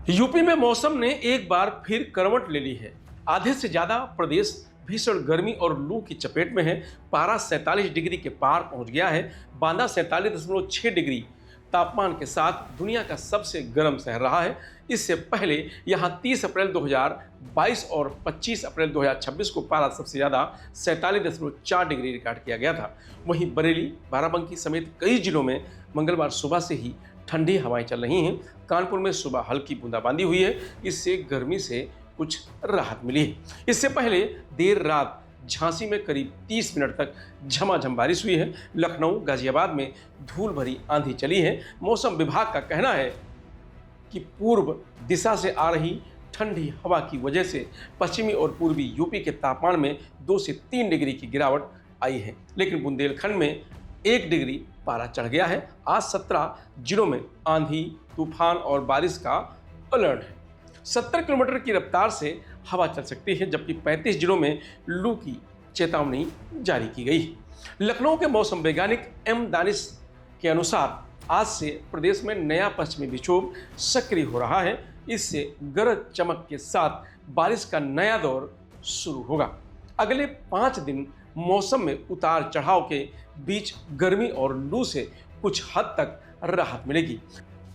UP में मौसम ने एक बार फिर करवट ले ली है। आधे से ज्यादा प्रदेश भीषण गर्मी और लू की चपेट में है। पारा 47 डिग्री के पार पहुंच गया है। बांदा 47.6 डिग्री तापमान के साथ दुनिया का सबसे गर्म शहर रहा है। इससे पहले यहां 30 अप्रैल 2022 और 25 अप्रैल 2026 को पारा सबसे ज्यादा 47.4 डिग्री रिकॉर्ड किया गया था। वहीं बरेली, बाराबंकी समेत कई जिलों में मंगलवार सुबह से ही ठंडी हवाएं चल रही हैं। कानपुर में सुबह हल्की बूंदाबांदी हुई है, इससे गर्मी से कुछ राहत मिली है। इससे पहले देर रात झांसी में करीब 30 मिनट तक झमाझम बारिश हुई है। लखनऊ, गाजियाबाद में धूल भरी आंधी चली है। मौसम विभाग का कहना है कि पूर्व दिशा से आ रही ठंडी हवा की वजह से पश्चिमी और पूर्वी यूपी के तापमान में 2 से 3 डिग्री की गिरावट आई है, लेकिन बुंदेलखंड में 1 डिग्री पारा चढ़ गया है। आज 17 जिलों में आंधी, तूफान और बारिश का अलर्ट है। 70 किलोमीटर की रफ्तार से हवा चल सकती है, जबकि 35 जिलों में लू की चेतावनी जारी की गई है। लखनऊ के मौसम वैज्ञानिक एम दानिश के अनुसार आज से प्रदेश में नया पश्चिमी विक्षोभ सक्रिय हो रहा है। इससे गरज चमक के साथ बारिश का नया दौर शुरू होगा। अगले 5 दिन मौसम में उतार चढ़ाव के बीच गर्मी और लू से कुछ हद तक राहत मिलेगी।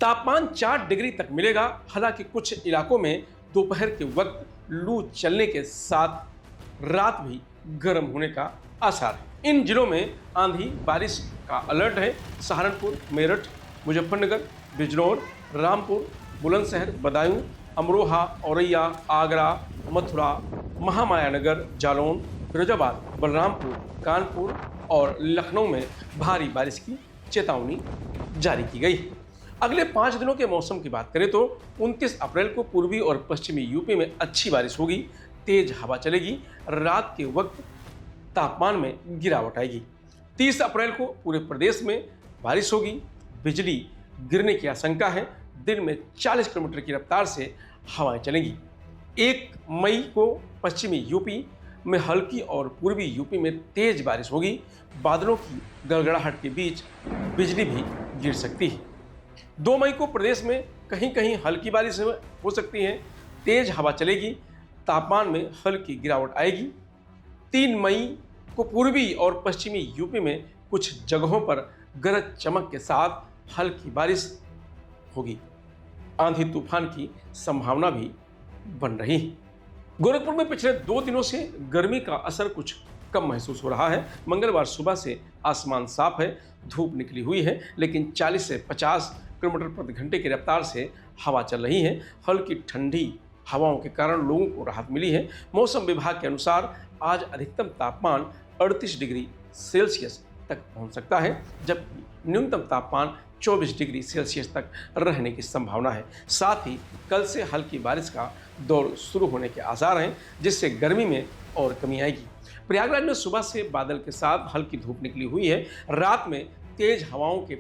तापमान 4 डिग्री तक मिलेगा। हालांकि कुछ इलाकों में दोपहर के वक्त लू चलने के साथ रात भी गर्म होने का आसार है। इन जिलों में आंधी बारिश का अलर्ट है। सहारनपुर, मेरठ, मुजफ्फरनगर, बिजनौर, रामपुर, बुलंदशहर, बदायूं, अमरोहा, औरैया, आगरा, मथुरा, महामायानगर, जालौन, फिरोजाबाद, बलरामपुर, कानपुर और लखनऊ में भारी बारिश की चेतावनी जारी की गई है। अगले 5 दिनों के मौसम की बात करें तो 29 अप्रैल को पूर्वी और पश्चिमी यूपी में अच्छी बारिश होगी। तेज हवा चलेगी। रात के वक्त तापमान में गिरावट आएगी। 30 अप्रैल को पूरे प्रदेश में बारिश होगी। बिजली गिरने की आशंका है। दिन में 40 किलोमीटर की रफ्तार से हवाएं चलेंगी। 1 मई को पश्चिमी यूपी में हल्की और पूर्वी यूपी में तेज बारिश होगी। बादलों की गड़गड़ाहट के बीच बिजली भी गिर सकती है। 2 मई को प्रदेश में कहीं कहीं हल्की बारिश हो सकती है। तेज हवा चलेगी। तापमान में हल्की गिरावट आएगी। 3 मई को पूर्वी और पश्चिमी यूपी में कुछ जगहों पर गरज चमक के साथ हल्की बारिश होगी। आंधी तूफान की संभावना भी बन रही है। गोरखपुर में पिछले 2 दिनों से गर्मी का असर कुछ कम महसूस हो रहा है। मंगलवार सुबह से आसमान साफ है, धूप निकली हुई है, लेकिन 40 से 50 किलोमीटर प्रति घंटे की रफ्तार से हवा चल रही है। हल्की ठंडी हवाओं के कारण लोगों को राहत मिली है। मौसम विभाग के अनुसार आज अधिकतम तापमान 38 डिग्री सेल्सियस तक पहुंच सकता है, जबकि न्यूनतम तापमान 24 डिग्री सेल्सियस तक रहने की संभावना है। साथ ही कल से हल्की बारिश का दौर शुरू होने के आसार हैं, जिससे गर्मी में और कमी आएगी। प्रयागराज में सुबह से बादल के साथ हल्की धूप निकली हुई है। रात में तेज हवाओं के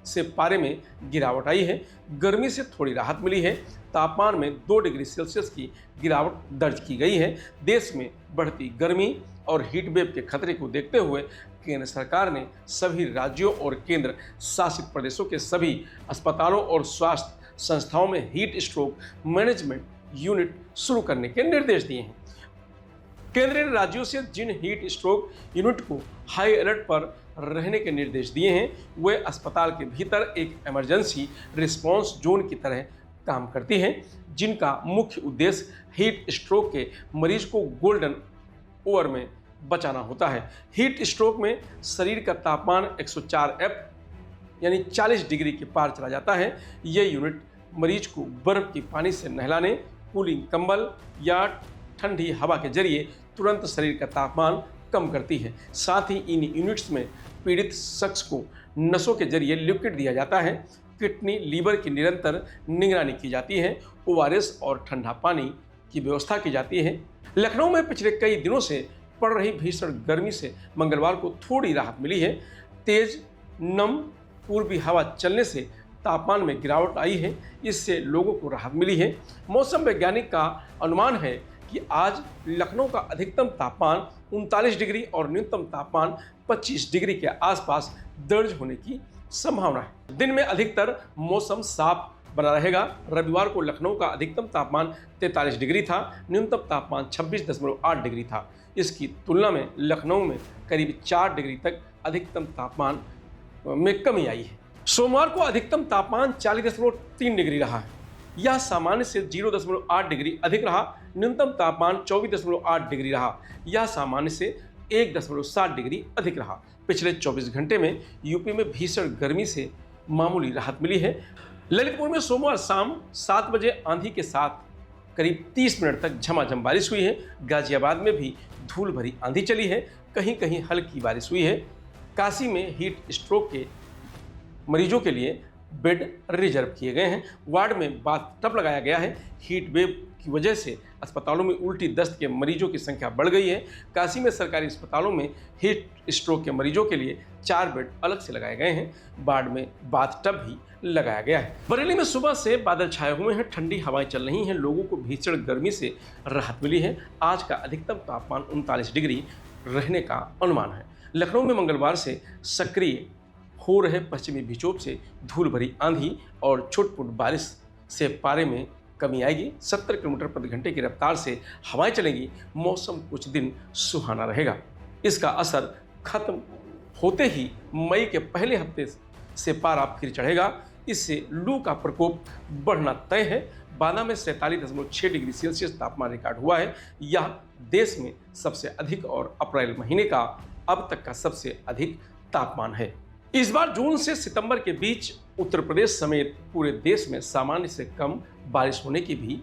से पारे में गिरावट आई है। गर्मी से थोड़ी राहत मिली है। तापमान में 2 डिग्री सेल्सियस की गिरावट दर्ज की गई है। देश में बढ़ती गर्मी और हीट वेव के खतरे को देखते हुए केंद्र सरकार ने सभी राज्यों और केंद्र शासित प्रदेशों के सभी अस्पतालों और स्वास्थ्य संस्थाओं में हीट स्ट्रोक मैनेजमेंट यूनिट शुरू करने के निर्देश दिए हैं। केंद्र ने राज्यों से जिन हीट स्ट्रोक यूनिट को हाई अलर्ट पर रहने के निर्देश दिए हैं, वे अस्पताल के भीतर एक इमरजेंसी रिस्पांस जोन की तरह काम करती हैं, जिनका मुख्य उद्देश्य हीट स्ट्रोक के मरीज को गोल्डन आवर में बचाना होता है। हीट स्ट्रोक में शरीर का तापमान 104 यानी 40 डिग्री के पार चला जाता है। ये यूनिट मरीज को बर्फ के पानी से नहलाने, कूलिंग कंबल या ठंडी हवा के जरिए तुरंत शरीर का तापमान कम करती है। साथ ही इन यूनिट्स में पीड़ित शख्स को नसों के जरिए लिक्विड दिया जाता है। किडनी, लीवर की निरंतर निगरानी की जाती है। ORS और ठंडा पानी की व्यवस्था की जाती है। लखनऊ में पिछले कई दिनों से पड़ रही भीषण गर्मी से मंगलवार को थोड़ी राहत मिली है। तेज नम पूर्वी हवा चलने से तापमान में गिरावट आई है। इससे लोगों को राहत मिली है। मौसम वैज्ञानिक का अनुमान है कि आज लखनऊ का अधिकतम तापमान 39 डिग्री और न्यूनतम तापमान 25 डिग्री के आसपास दर्ज होने की संभावना है। दिन में अधिकतर मौसम साफ बना रहेगा। रविवार को लखनऊ का अधिकतम तापमान 43 डिग्री था, न्यूनतम तापमान 26.8 डिग्री था। इसकी तुलना में लखनऊ में करीब 4 डिग्री तक अधिकतम तापमान में कमी आई है। सोमवार को अधिकतम तापमान 40.3 डिग्री रहा है। यह सामान्य से 0.8 डिग्री अधिक रहा। न्यूनतम तापमान 24.8 डिग्री रहा। यह सामान्य से 1.7 डिग्री अधिक रहा। पिछले 24 घंटे में यूपी में भीषण गर्मी से मामूली राहत मिली है। ललितपुर में सोमवार शाम 7 बजे आंधी के साथ करीब 30 मिनट तक झमाझम बारिश हुई है। गाजियाबाद में भी धूल भरी आंधी चली है, कहीं कहीं हल्की बारिश हुई है। काशी में हीट स्ट्रोक के मरीजों के लिए बेड रिजर्व किए गए हैं। वार्ड में बाथटब लगाया गया है। हीट वेव की वजह से अस्पतालों में उल्टी दस्त के मरीजों की संख्या बढ़ गई है। काशी में सरकारी अस्पतालों में हीट स्ट्रोक के मरीजों के लिए 4 बेड अलग से लगाए गए हैं। वार्ड में बाथटब भी लगाया गया है। बरेली में सुबह से बादल छाए हुए हैं, ठंडी हवाएं चल रही हैं, लोगों को भीषण गर्मी से राहत मिली है। आज का अधिकतम तापमान 39 डिग्री रहने का अनुमान है। लखनऊ में मंगलवार से सक्रिय हो रहे पश्चिमी विक्षोभ से धूल भरी आंधी और छुटपुट बारिश से पारे में कमी आएगी। 70 किलोमीटर प्रति घंटे की रफ्तार से हवाएं चलेंगी। मौसम कुछ दिन सुहाना रहेगा। इसका असर खत्म होते ही मई के पहले हफ्ते से पारा फिर चढ़ेगा। इससे लू का प्रकोप बढ़ना तय है। बांदा में 47.6 डिग्री सेल्सियस तापमान रिकॉर्ड हुआ है। यह देश में सबसे अधिक और अप्रैल महीने का अब तक का सबसे अधिक तापमान है। इस बार जून से सितंबर के बीच उत्तर प्रदेश समेत पूरे देश में सामान्य से कम बारिश होने की भी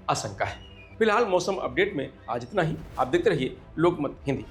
आशंका है। फिलहाल मौसम अपडेट में आज इतना ही। आप देखते रहिए लोकमत हिंदी।